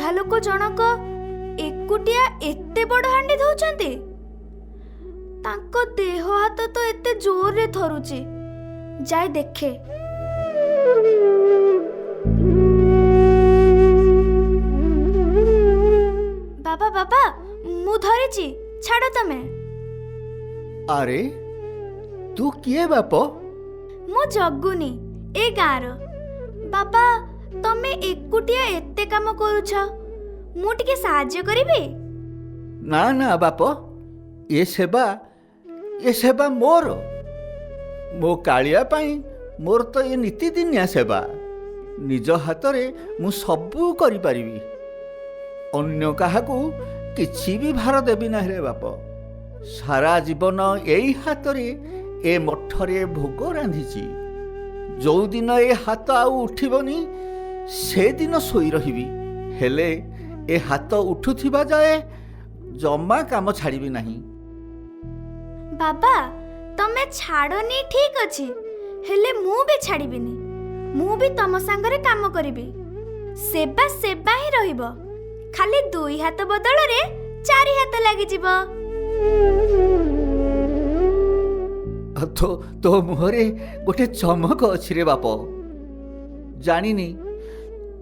बुढ़ा लोक जनक एकुटिया एते बड़ हांडी धौचंती। तांको देह हाथ तो एते जोर रे थरुची। जाय देखे। बाबा बाबा मु धरिची, छाड़ तमे। अरे तू किए बाप? मु जगुनी ए गाँर। बाबा तमे एकुटिया एते काम करूछ, मु टिके साहाय्य करिबी? ना ना बाप, ये सेवा मोर। मो कालिया पाई मोर तो ये नीतिदिनिया सेवा। निज हाथरे मु सबू करि परिबी। अन्य काहाकू किछि भी भार देबी ना रे बाप। सारा जीवन एई हाथरे ए मठरे भोग रांधिची। जो दिन ए हाथ आउ उठिबनी से दिन सोई रहिबी। हेले ए हाथ उठुथिबा जाए जमा काम छाड़िबी नाही। बाबा तमे छाड़नी ठीक अछि, हेले मु भी छाड़िबिनी। मु भी तम संगरे काम करिबी। सेवा सेवा ही रहिबो। खाली दुई हाथ बदल रे चारि हाथ लागि जिवो। तो मुहरे गोटे चमक अछि रे बाप।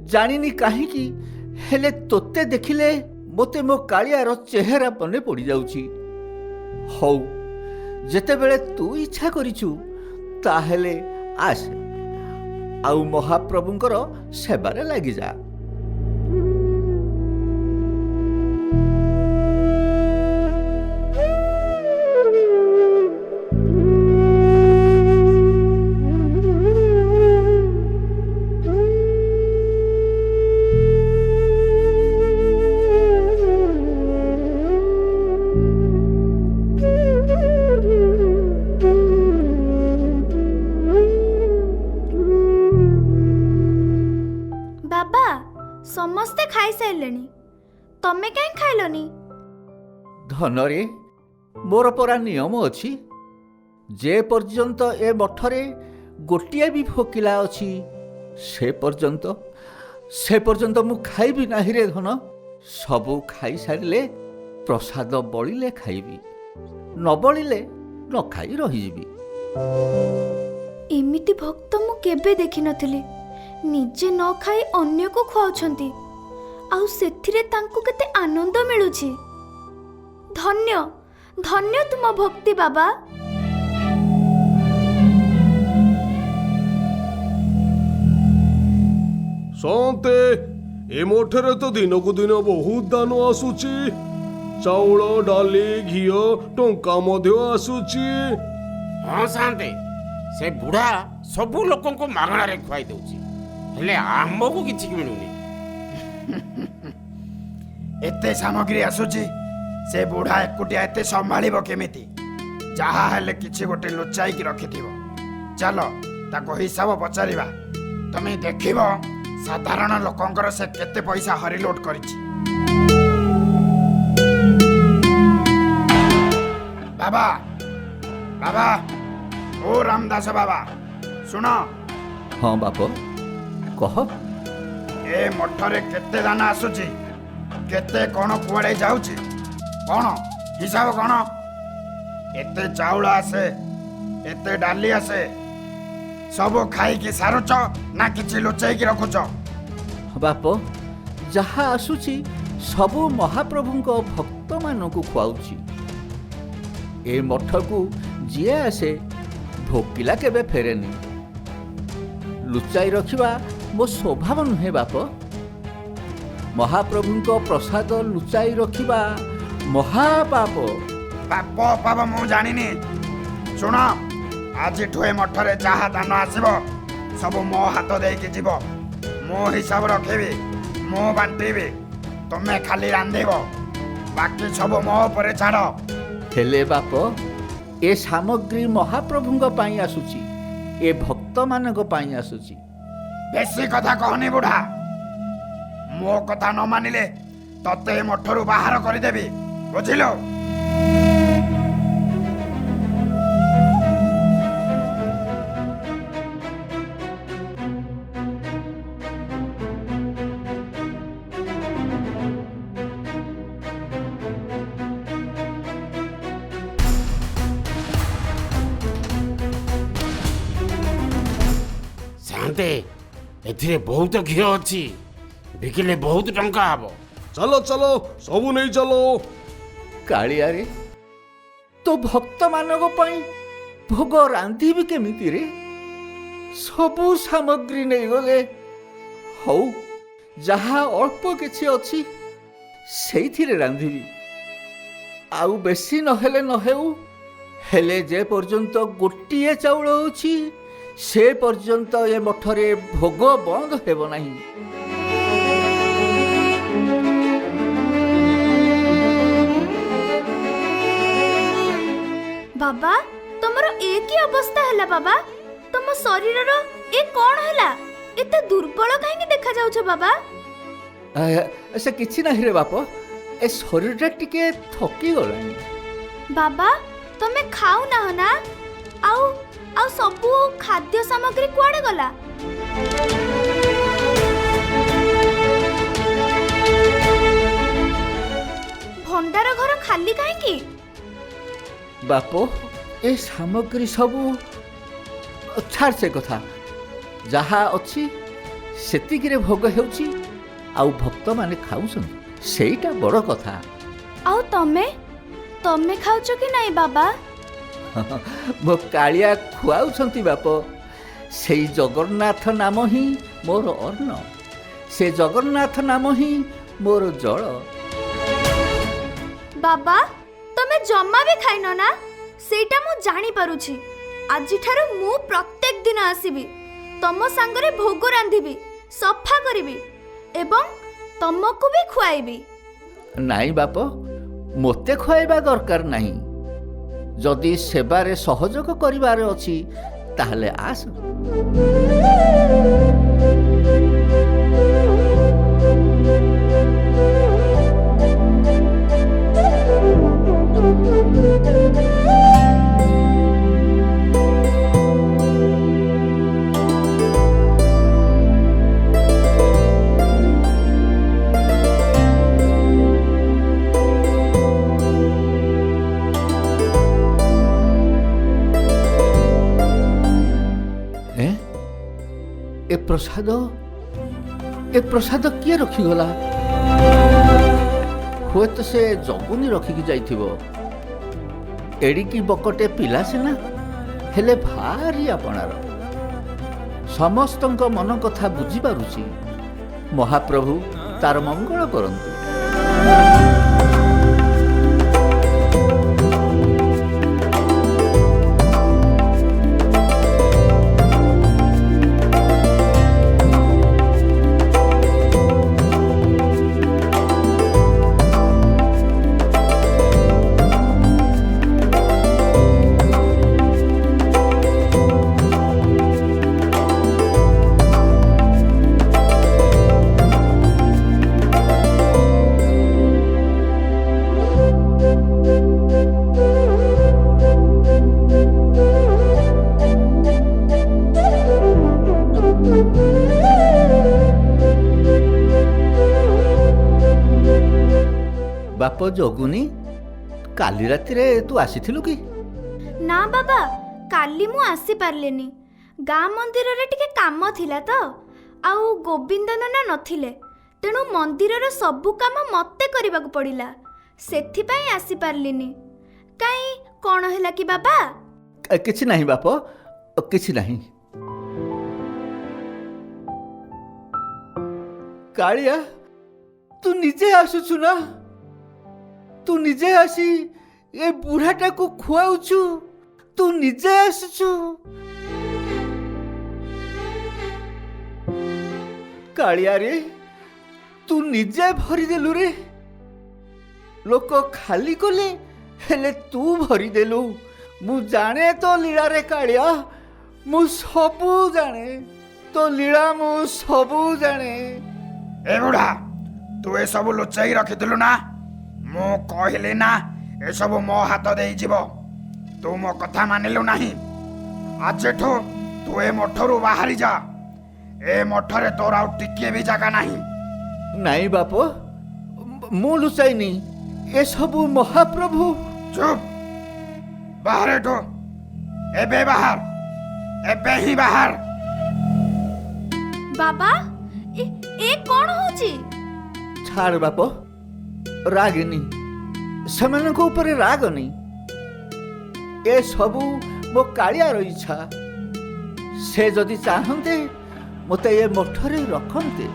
जानिनी काहे कि हेले तोते देखिले मोते मो कालियार चेहरा पने पड़ी जाउची। हौ जेते बेले तू इच्छा करिछु ताहेले आस आउ महाप्रभुंकर सेबारे लागि जा। समस्ते खाई साइलेनी, तमे काहे खाइलोनी? धनरे मोर परा नियम अछि। जे पर्यंत ए मठरे गोटिए भी भोकिला अछि से पर्यंत मु खाइबी नाही रे धन। सबू खाई सारिले प्रसाद बळिले खाइबी, न बळिले न खाई रहिजिबी। एमिति भक्त मु केबे देखि नथिली। निजे न खाई अन्य को खुआउछंती, आउ सेथिरे तांको केते आनंद मिलुछि। धन्य धन्य तुम भक्ति बाबा। शांते ए मठरे तो दिन को दिन बहुत दान आसुची। चाउल डाली घिओ टंका मध्य आसुची। हाँ शांते, से बुढ़ा सबू लोक को मागणा रे खुआई दउची, हेले आम्बको किछि मिलुनी। एते सामग्री आसुची, से बुढ़ा एकुटिया एते संभाळिबो केमिति? जहा हेले किछि गोटे लुचाई की रखिथिबो। चलो ताको हिसाब पचारिबा। तमे देखिबो साधारण लोकंकर से केते पैसा हरिलोट करिछि। बाबा बाबा ओ रामदास बाबा सुनो। हाँ बाप कह। ए मठरे केते दाना आसुची, केते कोन कुआडे जाउची, कोन हिसाब कोन? एते चाउल आसे, एते डाली आसे, सब खाई की सारुच ना किछि लुचाई की रखुच? बाप जहा आसुची सबू महाप्रभुंको भक्त मानकु खुआउची। ए मठकू जिए आसे भोकिला केबे फेरेनी। लुचाई रखिबा मो स्वभाव नुहे बाप। महाप्रभुंको प्रसाद लुचाई रखिबा महापाप। पाप पाप मु जानिनी। सुन आज ठुए मठरे जहा दान आसीबो सब मो हाथ देके जीवो। मो हिसाब रखेबी, मो बांटीबी, तुमे खाली रांधिबो, बाकी सब मो परे छाड़। हेले बाप ए सामग्री महाप्रभुंको पाई आसुची, ए भक्त मानक पाई आसुची। बेसी कथा कहनी बुढ़ा। मो कथा न मानिले तते मठरू बाहर करदेबी, बुझिलो? ଶାନ୍ତେ ଏଥିରେ ବହୁତ ଘିଅ ଅଛି, ବିକିଲେ ବହୁତ ଟଙ୍କା ହବ। ଚାଲ ଚାଲ ସବୁ ନେଇ ଚାଲ। କାଳିଆରେ ତୋ ଭକ୍ତମାନଙ୍କ ପାଇଁ ଭୋଗ ରାନ୍ଧିବି କେମିତି ରେ? ସବୁ ସାମଗ୍ରୀ ନେଇଗଲେ। ହଉ, ଯାହା ଅଳ୍ପ କିଛି ଅଛି ସେଇଥିରେ ରାନ୍ଧିବି। ଆଉ ବେଶୀ ନହେଲେ ନ ହେଉ, ହେଲେ ଯେ ପର୍ଯ୍ୟନ୍ତ ଗୋଟିଏ ଚାଉଳ ଅଛି ସେ ପର୍ଯ୍ୟନ୍ତ ଏ ମଠରେ ଭୋଗ ବନ୍ଦ ହେବ ନାହିଁ। ବାବା, ତମର ଏ କି ଅବସ୍ଥା ହେଲା ବାବା? ତମ ଶରୀରର ଏ କଣ ହେଲା? ଏତେ ଦୁର୍ବଳ କାହିଁକି ଦେଖାଯାଉଛ ବାବା? ସେ କିଛି ନାହିଁ ରେ ବାପ, ଏ ଶରୀରଟା ଟିକେ ଥକି ଗଲାଣି। ବାବା, ତମେ ଖାଉନାହ ନା? ଆଉ ଆଉ ସବୁ ଖାଦ୍ୟ ସାମଗ୍ରୀ କୁଆଡେ ଗଲା? ଭଣ୍ଡାର ଘର ଖାଲି କାହିଁକି? ବାପ, ଏ ସାମଗ୍ରୀ ସବୁ ଛାଡ଼ ସେ କଥା। ଯାହା ଅଛି ସେତିକିରେ ଭୋଗ ହେଉଛି, ଆଉ ଭକ୍ତମାନେ ଖାଉଛନ୍ତି, ସେଇଟା ବଡ଼ କଥା। ଆଉ ତମେ ତମେ ଖାଉଛ କି ନାଇଁ ବାବା? ମୋ କାଳିଆ ଖୁଆଉଛନ୍ତି ବାପ। ସେଇ ଜଗନ୍ନାଥ ନାମ ହିଁ ମୋର ଅନ୍ନ, ସେ ଜଗନ୍ନାଥ ନାମ ହିଁ ମୋର ଜଳ। ବାବା, ତମେ ଜମା ବି ଖାଇନ ନା? ସେଇଟା ମୁଁ ଜାଣିପାରୁଛି। ଆଜିଠାରୁ ମୁଁ ପ୍ରତ୍ୟେକ ଦିନ ଆସିବି, ତମ ସାଙ୍ଗରେ ଭୋଗ ରାନ୍ଧିବି, ସଫା କରିବି ଏବଂ ତମକୁ ବି ଖୁଆଇବି। ନାଇଁ ବାପ, ମୋତେ ଖୁଆଇବା ଦରକାର ନାହିଁ। ଯଦି ସେବାରେ ସହଯୋଗ କରିବାର ଅଛି ତାହେଲେ ଆସ। ଏ ପ୍ରସାଦ କିଏ ରଖିଗଲା? ହୁଏତ ସେ ଜଗୁନି ରଖିକି ଯାଇଥିବ। ଏଡ଼ିକି ବକଟେ ପିଲା ସିନା, ହେଲେ ଭାରି ଆପଣାର। ସମସ୍ତଙ୍କ ମନ କଥା ବୁଝିପାରୁଛି। ମହାପ୍ରଭୁ ତାର ମଙ୍ଗଳ କରନ୍ତୁ। ବାପ ଜଗୁନି, କାଲି ରାତିରେ ତୁ ଆସିଥିଲୁ କି? ନା ବାବା, କାଲି ମୁଁ ଆସିପାରିଲିନି। ଗାଁ ମନ୍ଦିରରେ ଟିକେ କାମ ଥିଲା ତ, ଆଉ ଗୋବିନ୍ଦ ନନା ନଥିଲେ। ତେଣୁ ମନ୍ଦିରର ସବୁ କାମ ମତେ କରିବାକୁ ପଡ଼ିଲା। ସେଥିପାଇଁ ଆସିପାରିଲିନି। କାଇଁ, କଣ ହେଲା କି ବାବା? କିଛି ନାହିଁ ବାପ, କିଛି ନାହିଁ। କାଳିଆ, ତୁ ନିଜେ ଆସୁଛୁ ନା? ତୁ ନିଜେ ଆସି ଏ ବୁଢ଼ାଟାକୁ ଖୁଆଉଛୁ? ତୁ ନିଜେ ଆସୁଛୁ? କାଳିଆରେ, ତୁ ନିଜେ ଭରିଦେଲୁ ରେ। ଲୋକ ଖାଲି କଲେ, ହେଲେ ତୁ ଭରିଦେଲୁ। ମୁଁ ଜାଣେ ତୋ ଲୀଳାରେ କାଳିଆ, ମୁଁ ସବୁ ଜାଣେ। ତୋ ଲୀଳା ମୁଁ ସବୁ ଜାଣେ। ଏ ବୁଢ଼ା, ତୁ ଏସବୁ ଲୁଚାଇ ରଖିଥିଲୁ ନା? ମୁଁ କହିଲି ନା, ଏସବୁ ମୋ ହାତ ଦେଇଯିବ। ତୁ ମୋ କଥା ମାନିଲୁ ନାହିଁ। ଆଜିଠୁ ତୁ ଏ ମଠରୁ ବାହାରି ଯା। ଏ ମଠରେ ତୋର ଆଉ ଟିକିଏ ବି ଜାଗା ନାହିଁ। ନାଇଁ ବାପ, ମୁଁ ଲୁଚାଇନି। ଏସବୁ ମହାପ୍ରଭୁ। ଚୁପ୍, ବାହାର ଏଠୁ। ଏବେ ବାହାର, ଏବେ ହିଁ ବାହାର। ବାବା ଏ କଣ ହଉଛି? ଛାଡ଼ ବାପ, ରାଗନି, ସେମାନଙ୍କ ଉପରେ ରାଗନି। ଏ ସବୁ ମୋ କାଳିଆର ଇଚ୍ଛା। ସେ ଯଦି ଚାହନ୍ତେ ମୋତେ ଏ ମଠରେ ରଖନ୍ତେ।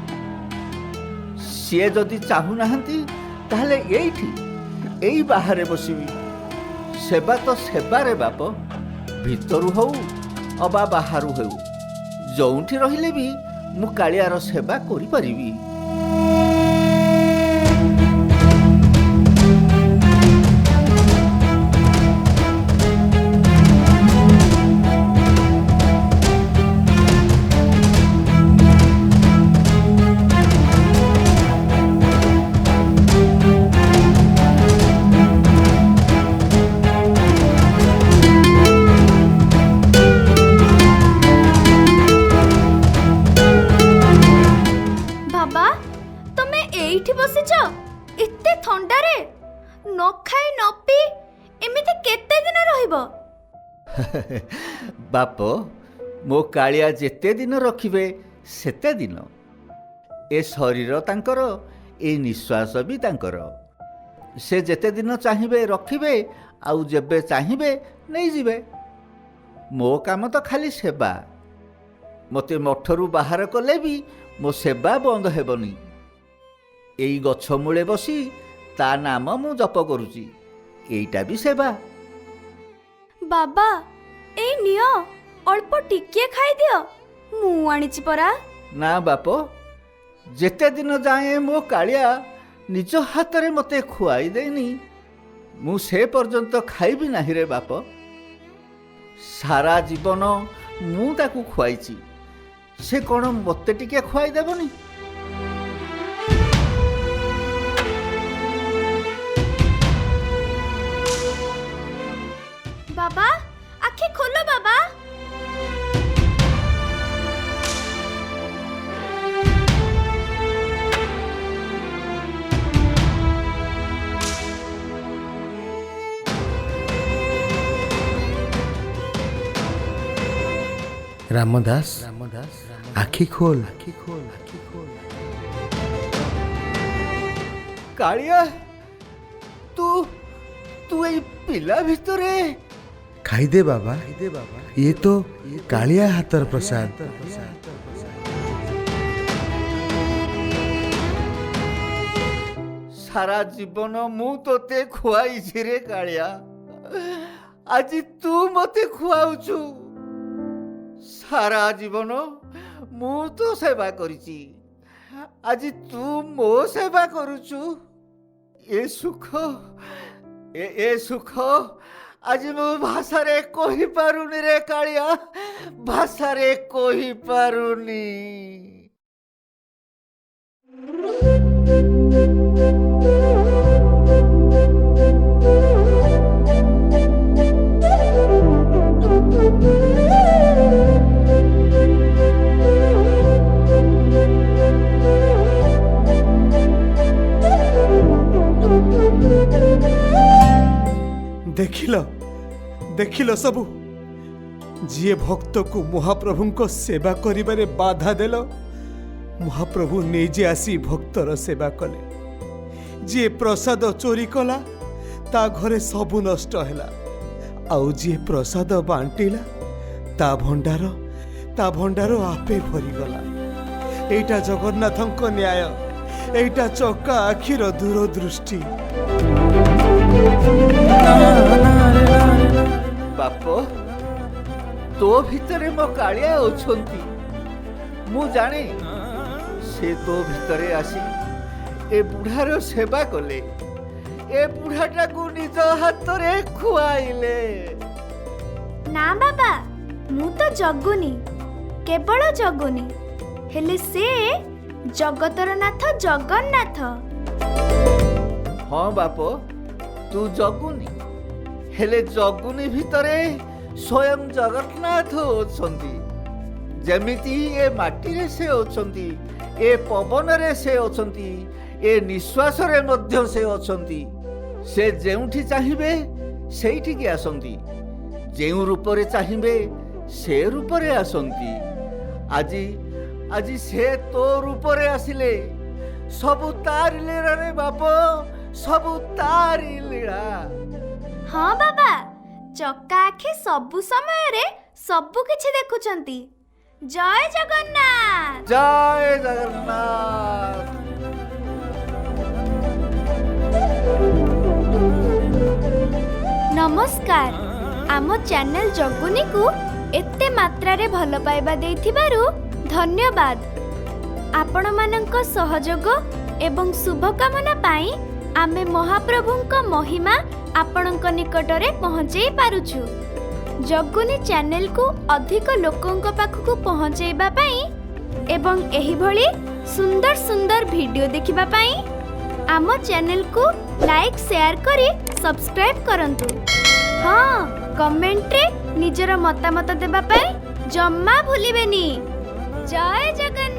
ସିଏ ଯଦି ଚାହୁଁନାହାନ୍ତି ତାହେଲେ ଏଇ ବାହାରେ ବସିବି। ସେବା ତ ସେବାରେ ବାପ, ଭିତରୁ ହଉ ଅବା ବାହାରୁ ହେଉ, ଯେଉଁଠି ରହିଲେ ବି ମୁଁ କାଳିଆର ସେବା କରିପାରିବି। ବାବା, ତମେ ଏଇଠି ବସିଛ ଏତେ ଥଣ୍ଡାରେ? ନ ଖାଇ ନ ପିଇ ଏମିତି କେତେ ଦିନ ରହିବ? ବାପ, ମୋ କାଳିଆ ଯେତେ ଦିନ ରଖିବେ ସେତେ ଦିନ। ଏ ଶରୀର ତାଙ୍କର, ଏ ନିଶ୍ୱାସ ବି ତାଙ୍କର। ସେ ଯେତେ ଦିନ ଚାହିଁବେ ରଖିବେ, ଆଉ ଯେବେ ଚାହିଁବେ ନେଇଯିବେ। ମୋ କାମ ତ ଖାଲି ସେବା। ମୋତେ ମଠରୁ ବାହାର କଲେ ବି ମୋ ସେବା ବନ୍ଦ ହେବନି। ଏଇ ଗଛ ମୂଳେ ବସି ତା ନାମ ମୁଁ ଜପ କରୁଛି, ଏଇଟା ବି ସେବା। ବାବା, ଏଇ ନିଅ, ଅଳ୍ପ ଟିକିଏ ଖାଇଦିଅ, ମୁଁ ଆଣିଛି ପରା। ନା ବାପ, ଯେତେ ଦିନ ଯାଏଁ ମୋ କାଳିଆ ନିଜ ହାତରେ ମୋତେ ଖୁଆଇ ଦେଇନି, ମୁଁ ସେ ପର୍ଯ୍ୟନ୍ତ ଖାଇବି ନାହିଁ ରେ ବାପ। ସାରା ଜୀବନ ମୁଁ ତାକୁ ଖୁଆଇଛି, ସେ କ'ଣ ମୋତେ ଟିକେ ଖୁଆଇ ଦେବନି? ବାବା, ଆଖି ଖୋଲ ବାବା। ରାମଦାସ, ଆଖି ଖୋଲ। କାଳିଆ, ତୁ ଏଇ ପିଲା ଭିତରେ? ଖାଇଦେ ବାବା, ଇଏ ତ କାଳିଆ ହାତର ପ୍ରସାଦ। ସାରା ଜୀବନ ମୁଁ ତୋତେ ଖୁଆଇଛି ରେ କାଳିଆ, ଆଜି ତୁ ମୋତେ ଖୁଆଉଛୁ। ସାରା ଜୀବନ ମୁଁ ତ ସେବା କରିଛି, ଆଜି ତୁ ମୋ ସେବା କରୁଛୁ। ଏ ସୁଖ ଆଜି ମୁଁ ଭାଷାରେ କହିପାରୁନି ରେ କାଳିଆ, ଭାଷାରେ କହିପାରୁନି। ଦେଖିଲ ସବୁ, ଯିଏ ଭକ୍ତକୁ ମହାପ୍ରଭୁଙ୍କ ସେବା କରିବାରେ ବାଧା ଦେଲ, ମହାପ୍ରଭୁ ନିଜେ ଆସି ଭକ୍ତର ସେବା କଲେ। ଯିଏ ପ୍ରସାଦ ଚୋରି କଲା, ତା ଘରେ ସବୁ ନଷ୍ଟ ହେଲା। ଆଉ ଯିଏ ପ୍ରସାଦ ବାଣ୍ଟିଲା, ତା ଭଣ୍ଡାର ଆପେ ଭରିଗଲା। ଏଇଟା ଜଗନ୍ନାଥଙ୍କ ନ୍ୟାୟ, ଏଇଟା ଚକା ଆଖିର ଦୂରଦୃଷ୍ଟି। ବାପ, ତୋ ଭିତରେ ମୋ କାଳିଆ ଅଛନ୍ତି, ମୁଁ ଜାଣେ। ସେ ତୋ ଭିତରେ ଆସି ଏ ବୁଢ଼ାର ସେବା କଲେ, ଏ ବୁଢ଼ାଟାକୁ ନିଜ ହାତରେ ଖୁଆଇଲେ। ନା ବାବା, ମୁଁ ତ ଜଗୁନି, କେବଳ ଜଗୁନି, ହେଲେ ସେ ଜଗତର ନାଥ ଜଗନ୍ନାଥ। ହଁ ବାପ, ତୁ ଜଗୁନି, ହେଲେ ଜଗୁନି ଭିତରେ ସ୍ୱୟଂ ଜଗନ୍ନାଥ ଅଛନ୍ତି। ଯେମିତି ଏ ମାଟିରେ ସେ ଅଛନ୍ତି, ଏ ପବନରେ ସେ ଅଛନ୍ତି, ଏ ନିଶ୍ୱାସରେ ମଧ୍ୟ ସେ ଅଛନ୍ତି। ସେ ଯେଉଁଠି ଚାହିଁବେ ସେଇଠିକି ଆସନ୍ତି, ଯେଉଁ ରୂପରେ ଚାହିଁବେ ସେ ରୂପରେ ଆସନ୍ତି। ଆଜି ଆଜି ସେ ତୋ ରୂପରେ ଆସିଲେ। ସବୁ ତାରି ଲୀଳା ରେ ବାପ, ସବୁ ତାରି ଲୀଳା। ହଁ ବାବା, ଚକା ଆଖି ସବୁ ସମୟରେ ସବୁ କିଛି ଦେଖୁଛନ୍ତି। ଜୟ ଜଗନ୍ନାଥ। ଜୟ ଜଗନ୍ନାଥ। ନମସ୍କାର। ଆମ ଚ୍ୟାନେଲ ଜଗୁନିକୁ ଏତେ ମାତ୍ରାରେ ଭଲ ପାଇବା ଦେଇଥିବାରୁ ଧନ୍ୟବାଦ। ଆପଣମାନଙ୍କ ସହଯୋଗ ଏବଂ ଶୁଭକାମନା ପାଇଁ ଆମେ ମହାପ୍ରଭୁଙ୍କ ମହିମା ଆପଣଙ୍କ ନିକଟରେ ପହଞ୍ଚାଇ ପାରୁଛୁ। ଜଗୁନି ଚ୍ୟାନେଲକୁ ଅଧିକ ଲୋକଙ୍କ ପାଖକୁ ପହଞ୍ଚାଇବା ପାଇଁ ଏବଂ ଏହିଭଳି ସୁନ୍ଦର ସୁନ୍ଦର ଭିଡ଼ିଓ ଦେଖିବା ପାଇଁ ଆମ ଚ୍ୟାନେଲକୁ ଲାଇକ୍ ସେୟାର କରି ସବସ୍କ୍ରାଇବ୍ କରନ୍ତୁ। ହଁ, କମେଣ୍ଟରେ ନିଜର ମତାମତ ଦେବା ପାଇଁ ଜମା ଭୁଲିବେନି। ଜୟ ଜଗନ୍ନାଥ।